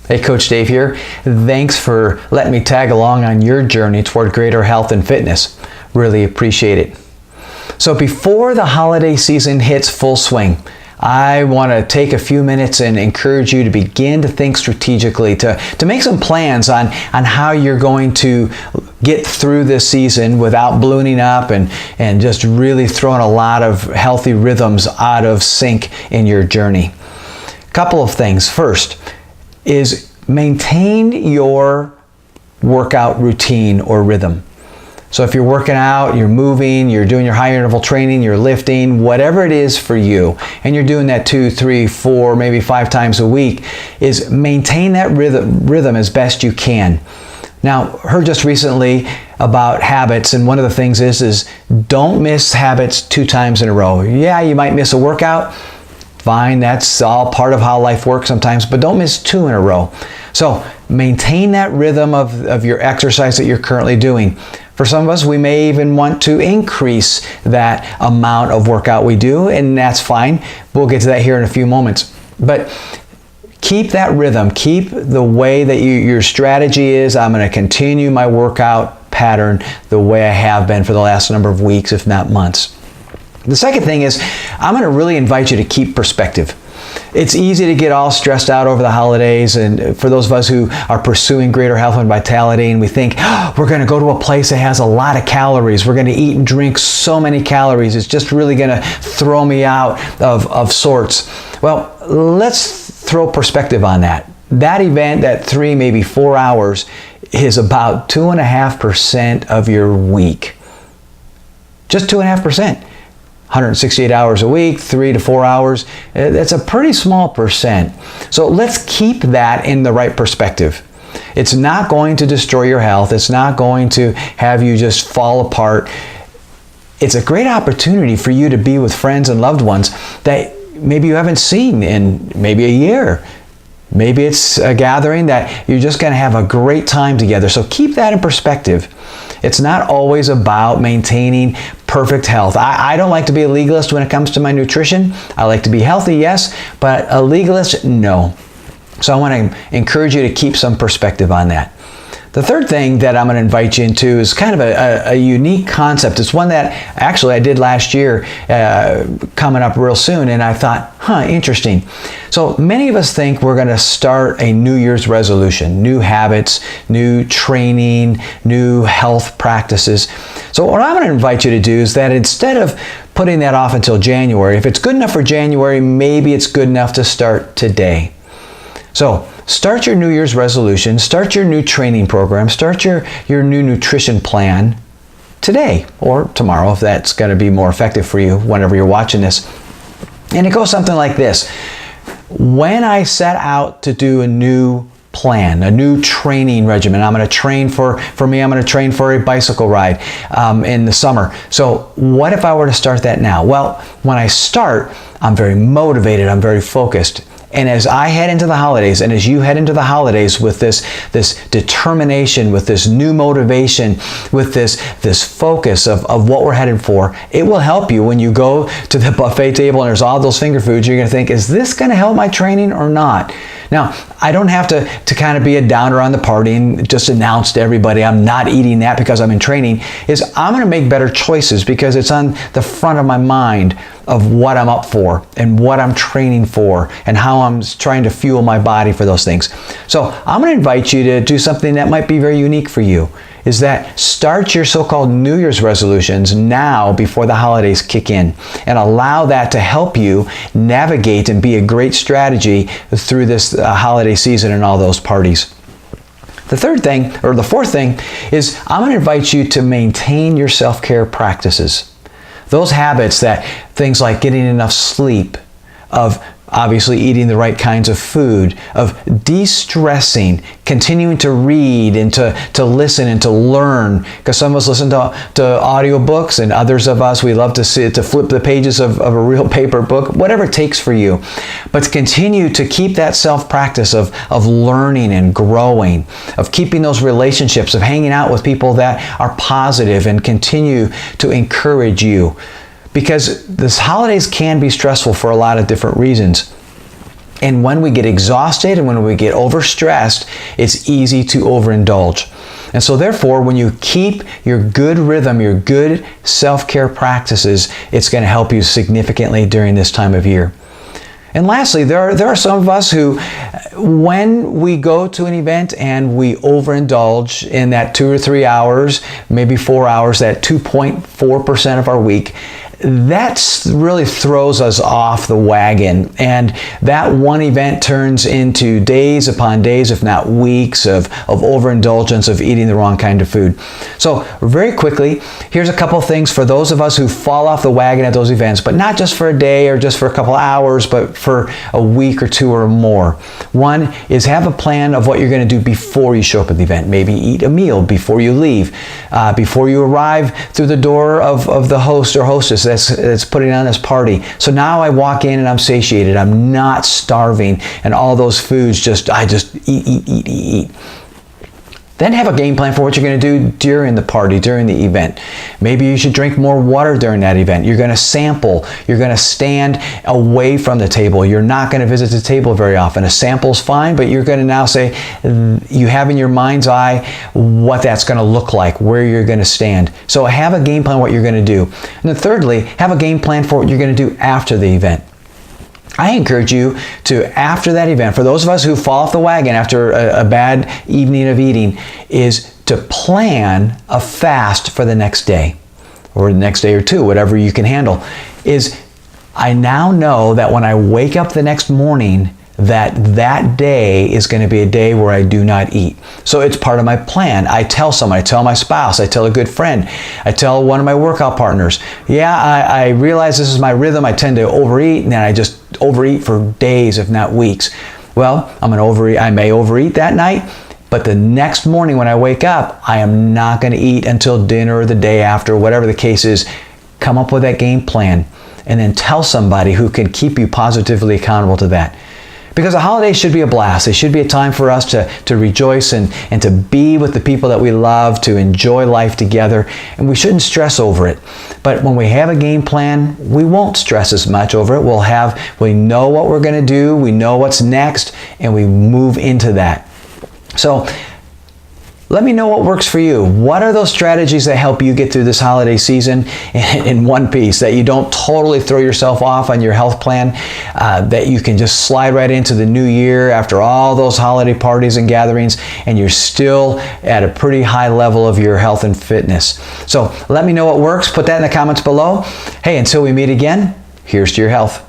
Hey, Coach Dave here. Thanks for letting me tag along on your journey toward greater health and fitness. Really appreciate it. So before the holiday season hits full swing, I want to take a few minutes and encourage you to begin to think strategically, to make some plans on how you're going to get through this season without ballooning up and just really throwing a lot of healthy rhythms out of sync in your journey. Couple of things. First is maintain your workout routine or rhythm. So if you're working out, you're moving, you're doing your high interval training, you're lifting, whatever it is for you, and you're doing that 2, 3, 4, maybe 5 times a week, is maintain that rhythm as best you can. Now, heard just recently about habits, and one of the things is don't miss habits 2 times in a row. Yeah, you might miss a workout. Fine, that's all part of how life works sometimes, but don't miss 2 in a row. So maintain that rhythm of your exercise that you're currently doing. For some of us, we may even want to increase that amount of workout we do, and that's fine. We'll get to that here in a few moments. But keep that rhythm. Keep the way that your strategy is. I'm going to continue my workout pattern the way I have been for the last number of weeks, if not months. The second thing is, I'm going to really invite you to keep perspective. It's easy to get all stressed out over the holidays, and for those of us who are pursuing greater health and vitality, and we think, we're going to go to a place that has a lot of calories, we're going to eat and drink so many calories, it's just really going to throw me out of sorts. Well, let's throw perspective on that. That event, that 3, maybe 4 hours, is about 2.5% of your week. Just 2.5%. 168 hours a week, 3 to 4 hours, that's a pretty small percent. So let's keep that in the right perspective. It's not going to destroy your health. It's not going to have you just fall apart. It's a great opportunity for you to be with friends and loved ones that maybe you haven't seen in maybe a year. Maybe it's a gathering that you're just going to have a great time together. So keep that in perspective. It's not always about maintaining perfect health. I don't like to be a legalist when it comes to my nutrition. I like to be healthy, yes, but a legalist, no. So I want to encourage you to keep some perspective on that. The third thing that I'm going to invite you into is kind of a unique concept. It's one that actually I did last year, coming up real soon, and I thought, interesting. So many of us think we're going to start a New Year's resolution, new habits, new training, new health practices. So what I'm going to invite you to do is that instead of putting that off until January, if it's good enough for January, maybe it's good enough to start today. So start your New Year's resolution, start your new training program, start your new nutrition plan today or tomorrow, if that's going to be more effective for you whenever you're watching this. And it goes something like this. When I set out to do a new plan, a new training regimen, I'm going to train for me, I'm going to train for a bicycle ride in the summer. So what if I were to start that now? Well, when I start, I'm very motivated, I'm very focused. And as I head into the holidays, and as you head into the holidays with this determination, with this new motivation, with this focus of what we're headed for, it will help you when you go to the buffet table and there's all those finger foods. You're going to think, is this going to help my training or not? Now, I don't have to kind of be a downer on the party and just announce to everybody I'm not eating that because I'm in training. I'm going to make better choices because it's on the front of my mind of what I'm up for and what I'm training for and how I'm trying to fuel my body for those things. So I'm going to invite you to do something that might be very unique for you, is that start your so-called New Year's resolutions now before the holidays kick in, and allow that to help you navigate and be a great strategy through this holiday season and all those parties. The fourth thing is I'm going to invite you to maintain your self-care practices. Those habits, that things like getting enough sleep, of obviously eating the right kinds of food, of de-stressing, continuing to read and to listen and to learn, because some of us listen to audiobooks, and others of us, we love to flip the pages of a real paper book, whatever it takes for you. But to continue to keep that self-practice of learning and growing, of keeping those relationships, of hanging out with people that are positive and continue to encourage you. Because this holidays can be stressful for a lot of different reasons. And when we get exhausted and when we get overstressed, it's easy to overindulge. And so therefore, when you keep your good rhythm, your good self-care practices, it's going to help you significantly during this time of year. And lastly, there are some of us who, when we go to an event and we overindulge in that 2 or 3 hours, maybe 4 hours, that 2.4% of our week, that really throws us off the wagon. And that one event turns into days upon days, if not weeks, of overindulgence, of eating the wrong kind of food. So very quickly, here's a couple of things for those of us who fall off the wagon at those events, but not just for a day or just for a couple of hours, but for a week or two or more. One is have a plan of what you're going to do before you show up at the event. Maybe eat a meal before you leave, before you arrive through the door of the host or hostess that's putting on this party. So now I walk in and I'm satiated. I'm not starving, and all those foods I just eat. Then have a game plan for what you're going to do during the party, during the event. Maybe you should drink more water during that event. You're going to sample. You're going to stand away from the table. You're not going to visit the table very often. A sample's fine, but you're going to now say, you have in your mind's eye what that's going to look like, where you're going to stand. So have a game plan what you're going to do. And then thirdly, have a game plan for what you're going to do after the event. I encourage you to, after that event, for those of us who fall off the wagon after a bad evening of eating, is to plan a fast for the next day, or the next day or two, whatever you can handle. I now know that when I wake up the next morning, that day is going to be a day where I do not eat. So it's part of my plan. I tell someone, I tell my spouse, I tell a good friend, I tell one of my workout partners, I realize this is my rhythm. I tend to overeat, and then I just overeat for days, if not weeks. Well, I may overeat that night, but the next morning when I wake up, I am not going to eat until dinner or the day after, whatever the case is. Come up with that game plan, and then tell somebody who can keep you positively accountable to that. Because the holidays should be a blast. They should be a time for us to rejoice and to be with the people that we love, to enjoy life together, and we shouldn't stress over it. But when we have a game plan, we won't stress as much over it. We know what we're going to do, we know what's next, and we move into that. So let me know what works for you. What are those strategies that help you get through this holiday season in one piece, that you don't totally throw yourself off on your health plan, that you can just slide right into the new year after all those holiday parties and gatherings, and you're still at a pretty high level of your health and fitness. So let me know what works. Put that in the comments below. Hey, until we meet again, here's to your health.